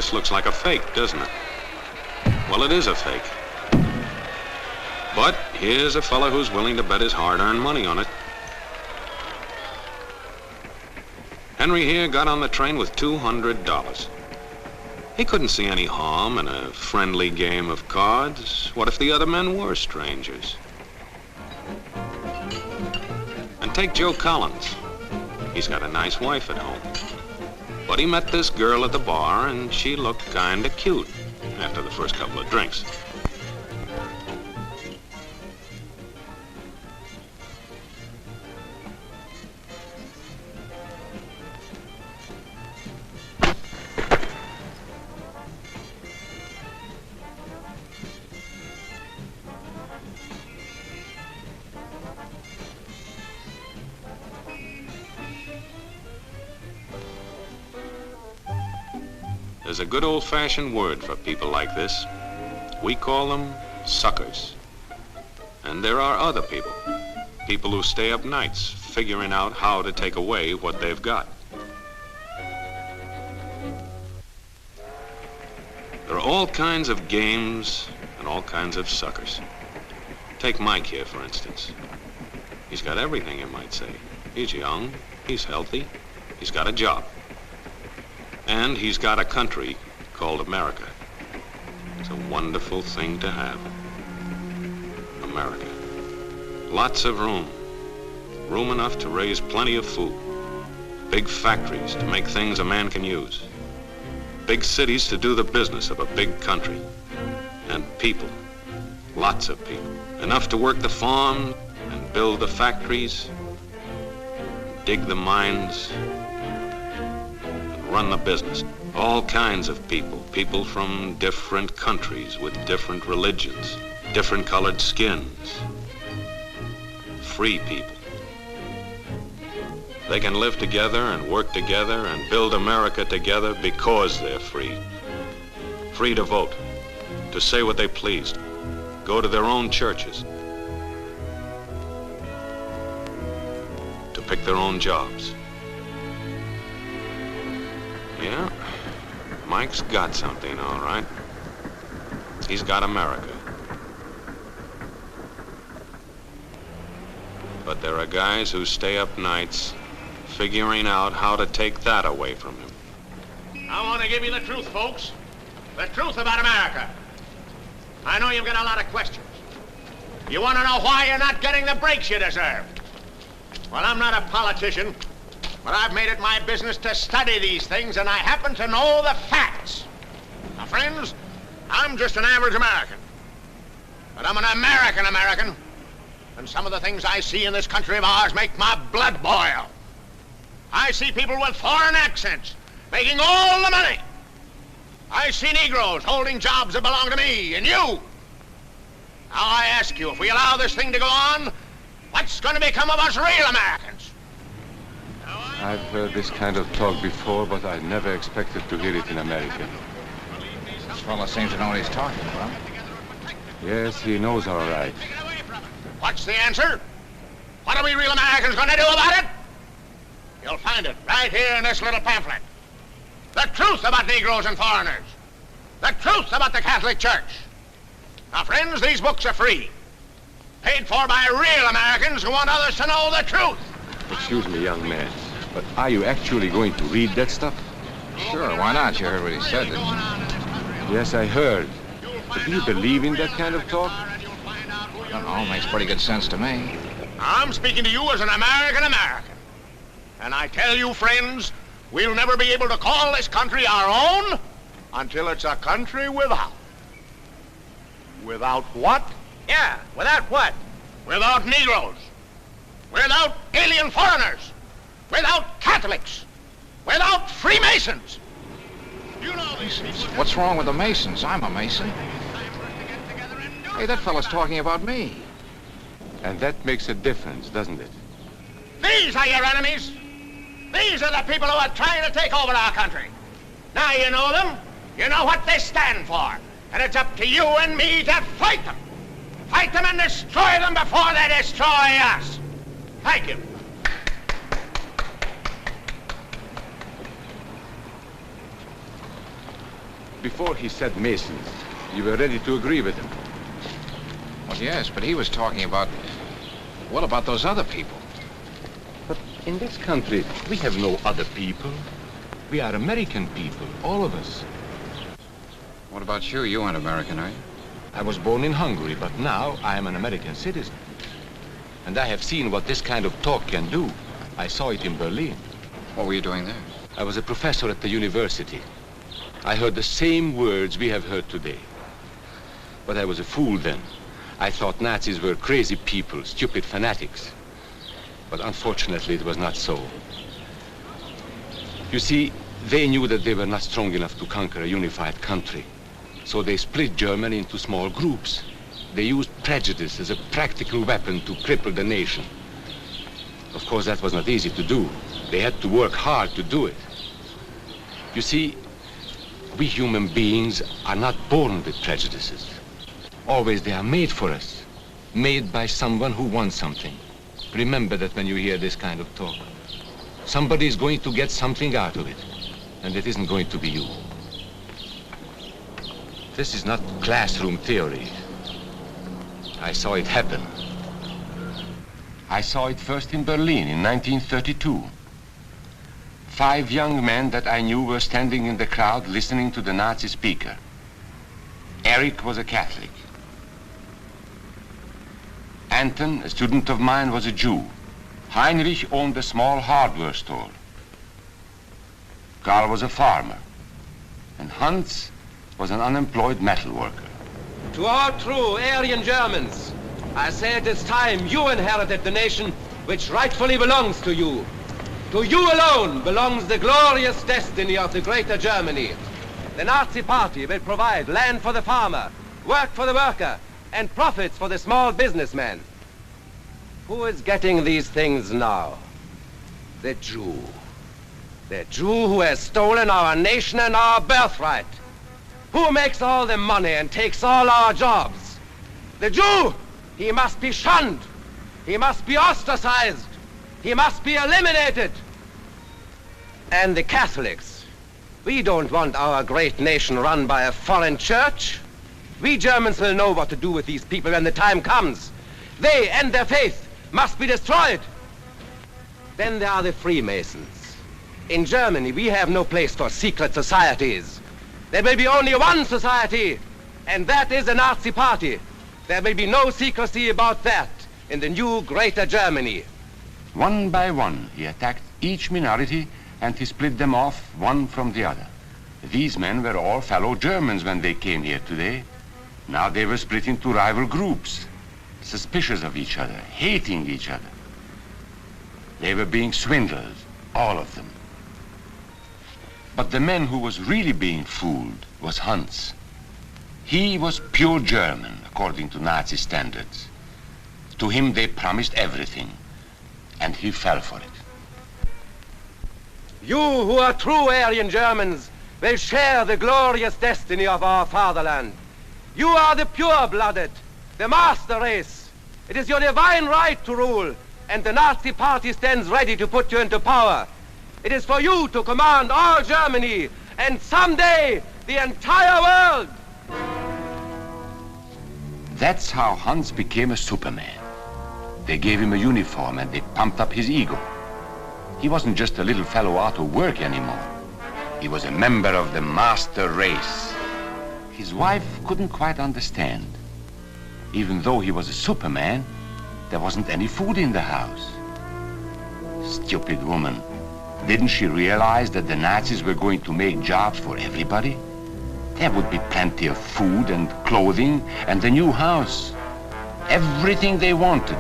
this looks like a fake, doesn't it? Well, it is a fake. But here's a fella who's willing to bet his hard-earned money on it. Henry here got on the train with $200. He couldn't see any harm in a friendly game of cards. What if the other men were strangers? And take Joe Collins. He's got a nice wife at home. But he met this girl at the bar, and she looked kinda cute after the first couple of drinks. There's a good old-fashioned word for people like this. We call them suckers. And there are other people. People who stay up nights figuring out how to take away what they've got. There are all kinds of games and all kinds of suckers. Take Mike here, for instance. He's got everything, you might say. He's young, he's healthy, he's got a job. And he's got a country called America. It's a wonderful thing to have. America. Lots of room. Room enough to raise plenty of food. Big factories to make things a man can use. Big cities to do the business of a big country. And people. Lots of people. Enough to work the farm and build the factories, dig the mines, run the business. All kinds of people. People from different countries with different religions, different colored skins. Free people. They can live together and work together and build America together because they're free. Free to vote, to say what they pleased, go to their own churches, to pick their own jobs. Yeah, Mike's got something, all right. He's got America. But there are guys who stay up nights figuring out how to take that away from him. I want to give you the truth, folks. The truth about America. I know you've got a lot of questions. You want to know why you're not getting the breaks you deserve. Well, I'm not a politician. But I've made it my business to study these things, and I happen to know the facts. Now, friends, I'm just an average American. But I'm an American, and some of the things I see in this country of ours make my blood boil. I see people with foreign accents making all the money. I see Negroes holding jobs that belong to me and you. Now, I ask you, if we allow this thing to go on, what's going to become of us real Americans? I've heard this kind of talk before, but I never expected to hear it in America. This fellow seems to know what he's talking about. Yes, he knows all right. What's the answer? What are we real Americans going to do about it? You'll find it right here in this little pamphlet. The truth about Negroes and foreigners. The truth about the Catholic Church. Now, friends, these books are free. Paid for by real Americans who want others to know the truth. Excuse me, young man, but are you actually going to read that stuff? Sure, why not? You heard what he said, didn't you? Yes, I heard. But do you believe in that kind of talk? I don't know, makes pretty good sense to me. I'm speaking to you as an American. And I tell you, friends, we'll never be able to call this country our own until it's a country without. Without what? Yeah, without what? Without Negroes. Without alien foreigners. Without Catholics. Without Freemasons. You know these Masons? What's wrong with the Masons? I'm a Mason. Hey, that fellow's talking about me. And that makes a difference, doesn't it? These are your enemies. These are the people who are trying to take over our country. Now you know them. You know what they stand for. And it's up to you and me to fight them. Fight them and destroy them before they destroy us. Thank you. Before he said Masons, you were ready to agree with him. Well, yes, but he was talking about, well, about those other people. But in this country, we have no other people. We are American people, all of us. What about you? You aren't American, are you? I was born in Hungary, but now I am an American citizen. And I have seen what this kind of talk can do. I saw it in Berlin. What were you doing there? I was a professor at the university. I heard the same words we have heard today. But I was a fool then. I thought Nazis were crazy people, stupid fanatics. But unfortunately, it was not so. You see, they knew that they were not strong enough to conquer a unified country. So they split Germany into small groups. They used prejudice as a practical weapon to cripple the nation. Of course, that was not easy to do. They had to work hard to do it. You see, we human beings are not born with prejudices. Always they are made for us, made by someone who wants something. Remember that when you hear this kind of talk. Somebody is going to get something out of it, and it isn't going to be you. This is not classroom theory. I saw it happen. I saw it first in Berlin in 1932. 5 young men that I knew were standing in the crowd listening to the Nazi speaker. Eric was a Catholic. Anton, a student of mine, was a Jew. Heinrich owned a small hardware store. Karl was a farmer. And Hans was an unemployed metal worker. To all true Aryan Germans, I say it is time you inherited the nation which rightfully belongs to you. To you alone belongs the glorious destiny of the greater Germany. The Nazi Party will provide land for the farmer, work for the worker, and profits for the small businessman. Who is getting these things now? The Jew. The Jew who has stolen our nation and our birthright. Who makes all the money and takes all our jobs? The Jew! He must be shunned. He must be ostracized. He must be eliminated. And the Catholics. We don't want our great nation run by a foreign church. We Germans will know what to do with these people when the time comes. They and their faith must be destroyed. Then there are the Freemasons. In Germany, we have no place for secret societies. There will be only one society, and that is the Nazi Party. There will be no secrecy about that in the new greater Germany. One by one, he attacked each minority and he split them off one from the other. These men were all fellow Germans when they came here today. Now they were split into rival groups, suspicious of each other, hating each other. They were being swindled, all of them. But the man who was really being fooled was Hans. He was pure German, according to Nazi standards. To him they promised everything, and he fell for it. You who are true Aryan Germans will share the glorious destiny of our fatherland. You are the pure-blooded, the master race. It is your divine right to rule, and the Nazi Party stands ready to put you into power. It is for you to command all Germany, and someday the entire world. That's how Hans became a Superman. They gave him a uniform and they pumped up his ego. He wasn't just a little fellow out of work anymore. He was a member of the master race. His wife couldn't quite understand. Even though he was a Superman, there wasn't any food in the house. Stupid woman. Didn't she realize that the Nazis were going to make jobs for everybody? There would be plenty of food and clothing and a new house. Everything they wanted.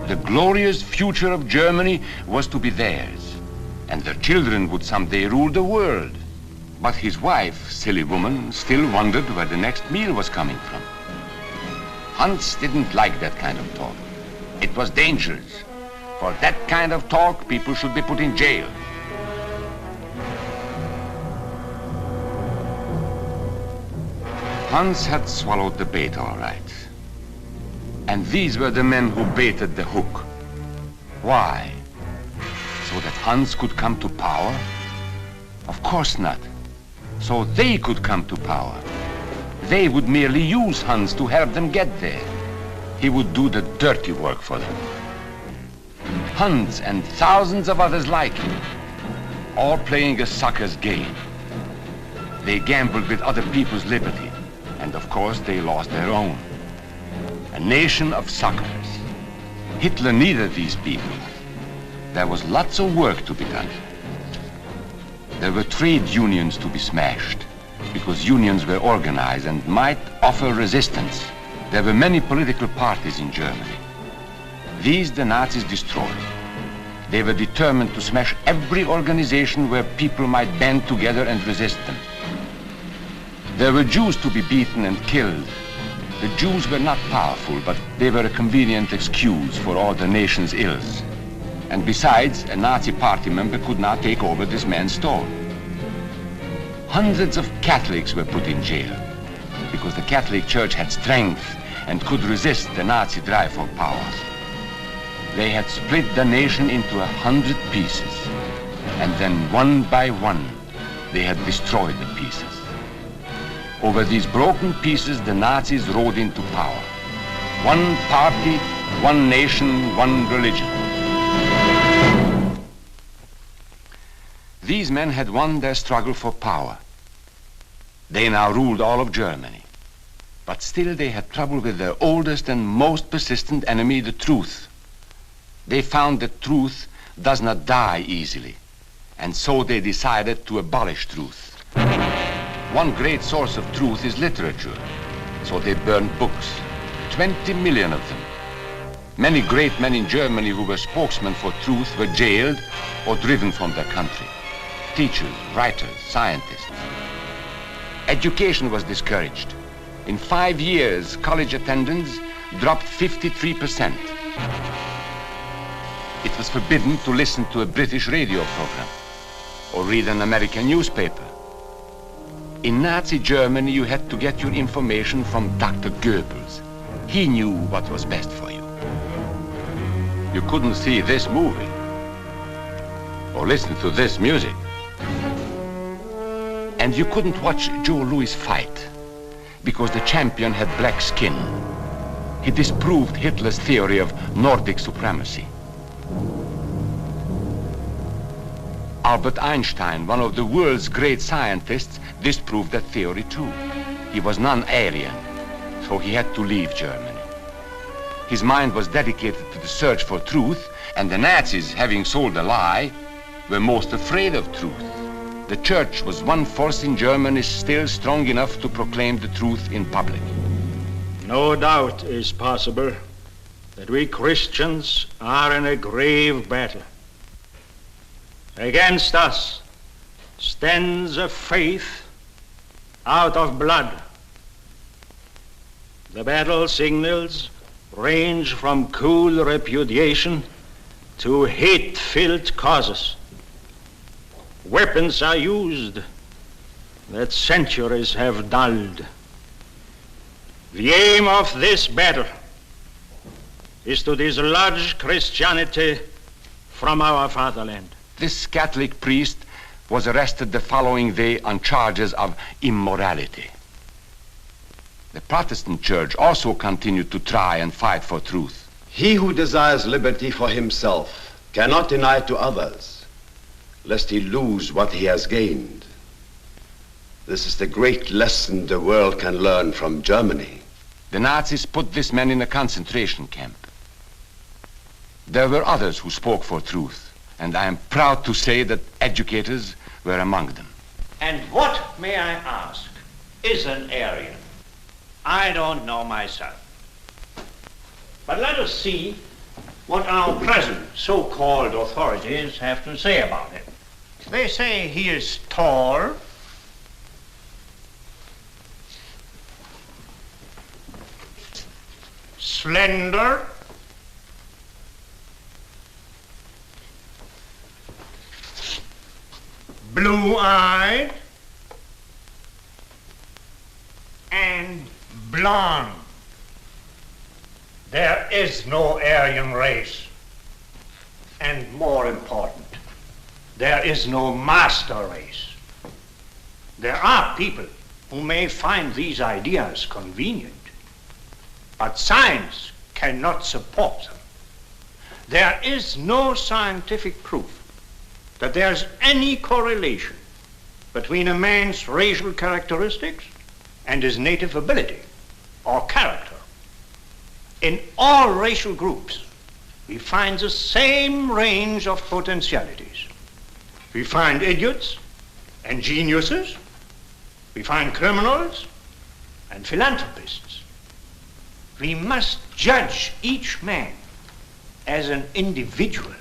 The glorious future of Germany was to be theirs. And their children would someday rule the world. But his wife, silly woman, still wondered where the next meal was coming from. Hans didn't like that kind of talk. It was dangerous. For that kind of talk, people should be put in jail. Hans had swallowed the bait all right. And these were the men who baited the hook. Why? So that Hans could come to power? Of course not. so they could come to power. They would merely use Hans to help them get there. He would do the dirty work for them. Hans and thousands of others like him, all playing a sucker's game. They gambled with other people's liberty, and of course they lost their own. A nation of suckers. Hitler needed these people. There was lots of work to be done. There were trade unions to be smashed, because unions were organized and might offer resistance. There were many political parties in Germany. These the Nazis destroyed. They were determined to smash every organization where people might band together and resist them. There were Jews to be beaten and killed. The Jews were not powerful, but they were a convenient excuse for all the nation's ills. And besides, a Nazi party member could not take over this man's stall. Hundreds of Catholics were put in jail because the Catholic Church had strength and could resist the Nazi drive for power. They had split the nation into 100 pieces, and then one by one, they had destroyed the pieces. Over these broken pieces, the Nazis rode into power. One party, one nation, one religion. These men had won their struggle for power. They now ruled all of Germany. But still they had trouble with their oldest and most persistent enemy, the truth. They found that truth does not die easily, and so they decided to abolish truth. One great source of truth is literature, so they burned books, 20 million of them. Many great men in Germany who were spokesmen for truth were jailed or driven from their country. Teachers, writers, scientists. Education was discouraged. In 5 years, college attendance dropped 53%. It was forbidden to listen to a British radio program or read an American newspaper. In Nazi Germany, you had to get your information from Dr. Goebbels. He knew what was best for you. You couldn't see this movie or listen to this music. And you couldn't watch Joe Louis fight because the champion had black skin. He disproved Hitler's theory of Nordic supremacy. Albert Einstein, one of the world's great scientists, disproved that theory too. He was non-alien, so he had to leave Germany. His mind was dedicated to the search for truth, and the Nazis, having sold a lie, were most afraid of truth. The church was one force in Germany still strong enough to proclaim the truth in public. No doubt is possible that we Christians are in a grave battle. Against us stands a faith out of blood. The battle signals range from cool repudiation to hate-filled causes. Weapons are used that centuries have dulled. The aim of this battle is to dislodge Christianity from our fatherland. This Catholic priest was arrested the following day on charges of immorality. The Protestant church also continued to try and fight for truth. He who desires liberty for himself cannot deny it to others, lest he lose what he has gained. This is the great lesson the world can learn from Germany. The Nazis put this man in a concentration camp. There were others who spoke for truth, and I am proud to say that educators were among them. And what, may I ask, is an Aryan? I don't know myself. But let us see what our present so-called authorities have to say about it. They say he is tall, slender, blue-eyed, and blonde. There is no Aryan race. And more important, there is no master race. There are people who may find these ideas convenient, but science cannot support them. There is no scientific proof that there's any correlation between a man's racial characteristics and his native ability or character. In all racial groups, we find the same range of potentialities. We find idiots and geniuses. We find criminals and philanthropists. We must judge each man as an individual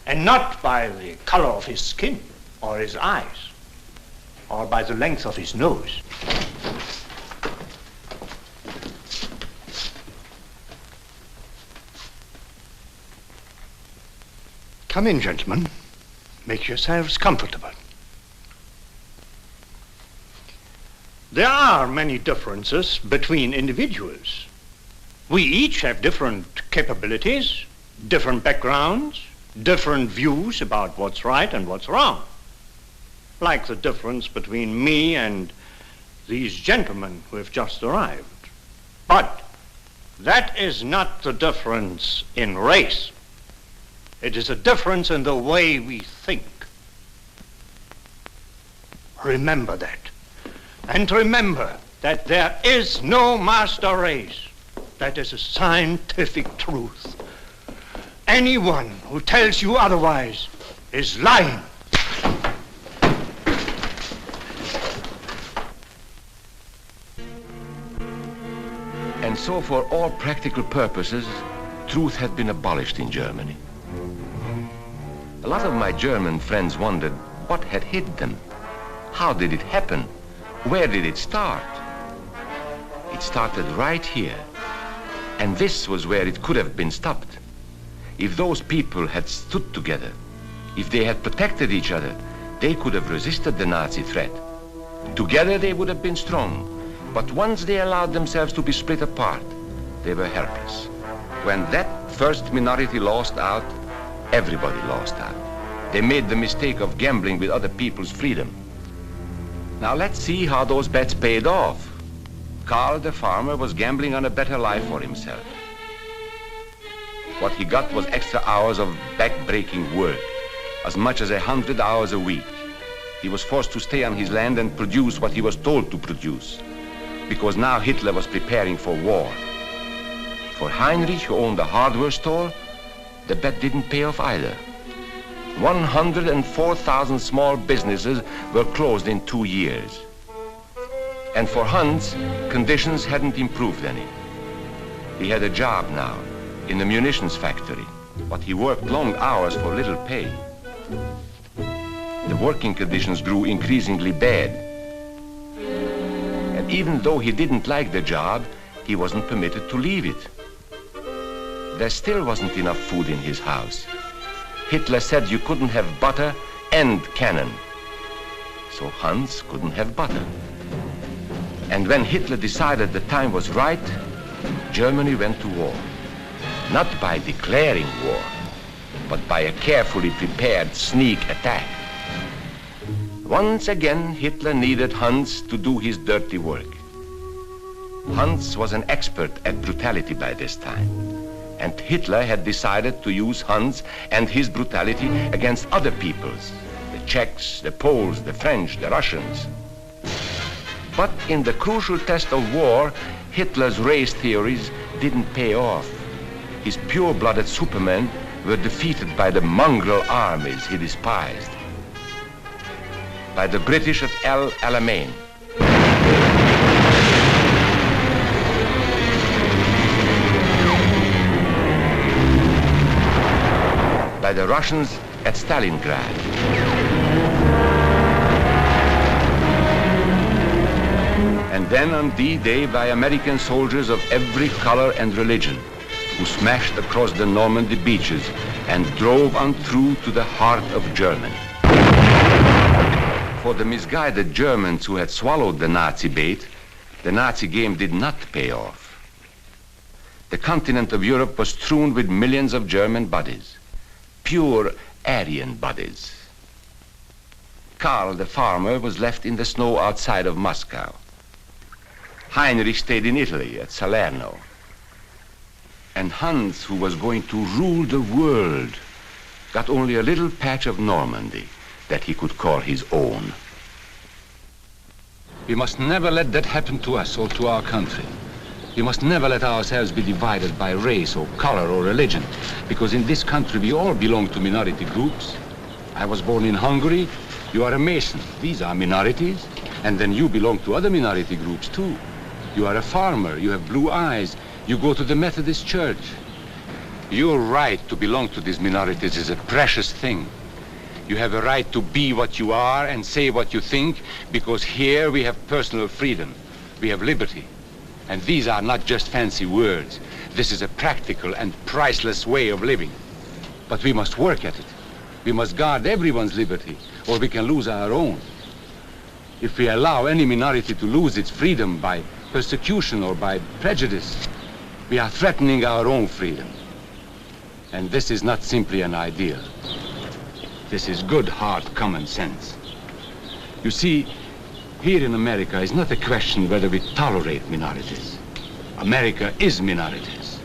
and not by the color of his skin or his eyes or by the length of his nose. Come in, gentlemen. Make yourselves comfortable. There are many differences between individuals. We each have different capabilities, different backgrounds, different views about what's right and what's wrong. Like the difference between me and these gentlemen who have just arrived. But that is not the difference in race. It is a difference in the way we think. Remember that. And remember that there is no master race. That is a scientific truth. Anyone who tells you otherwise is lying. And so for all practical purposes, truth had been abolished in Germany. A lot of my German friends wondered what had hit them. How did it happen? Where did it start? It started right here. And this was where it could have been stopped. If those people had stood together, if they had protected each other, they could have resisted the Nazi threat. Together they would have been strong. But once they allowed themselves to be split apart, they were helpless. When that first minority lost out, everybody lost out. They made the mistake of gambling with other people's freedom. Now let's see how those bets paid off. Karl the farmer was gambling on a better life for himself. What he got was extra hours of back-breaking work, as much as 100 hours a week. He was forced to stay on his land and produce what he was told to produce, because now Hitler was preparing for war. For Heinrich, who owned a hardware store, the bet didn't pay off either. 104,000 small businesses were closed in 2 years. And for Hans, conditions hadn't improved any. He had a job now in the munitions factory, but he worked long hours for little pay. The working conditions grew increasingly bad. And even though he didn't like the job, he wasn't permitted to leave it. There still wasn't enough food in his house. Hitler said you couldn't have butter and cannon. So Hans couldn't have butter. And when Hitler decided the time was right, Germany went to war. Not by declaring war, but by a carefully prepared sneak attack. Once again, Hitler needed Hans to do his dirty work. Hans was an expert at brutality by this time. And Hitler had decided to use Hans and his brutality against other peoples, the Czechs, the Poles, the French, the Russians. But in the crucial test of war, Hitler's race theories didn't pay off. His pure-blooded supermen were defeated by the mongrel armies he despised. By the British at El Alamein. By the Russians at Stalingrad. And then on D-Day by American soldiers of every color and religion who smashed across the Normandy beaches and drove on through to the heart of Germany. For the misguided Germans who had swallowed the Nazi bait, the Nazi game did not pay off. The continent of Europe was strewn with millions of German bodies. Pure Aryan bodies. Karl, the farmer, was left in the snow outside of Moscow. Heinrich stayed in Italy at Salerno. And Hans, who was going to rule the world, got only a little patch of Normandy that he could call his own. We must never let that happen to us or to our country. We must never let ourselves be divided by race or color or religion, because in this country we all belong to minority groups. I was born in Hungary. You are a Mason. These are minorities. And then you belong to other minority groups too. You are a farmer. You have blue eyes. You go to the Methodist Church. Your right to belong to these minorities is a precious thing. You have a right to be what you are and say what you think, because here we have personal freedom. We have liberty. And these are not just fancy words. This is a practical and priceless way of living. But we must work at it. We must guard everyone's liberty, or we can lose our own. If we allow any minority to lose its freedom by persecution or by prejudice, we are threatening our own freedom. And this is not simply an ideal. This is good, hard common sense. You see, here in America is not a question whether we tolerate minorities. America is minorities.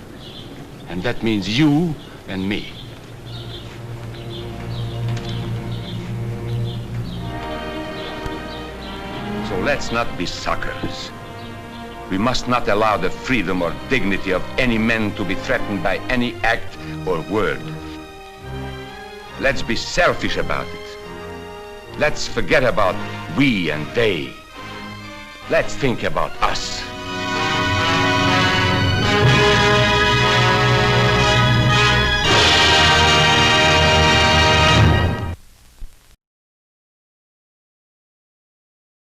And that means you and me. So let's not be suckers. We must not allow the freedom or dignity of any man to be threatened by any act or word. Let's be selfish about it. Let's forget about we and they. Let's think about us.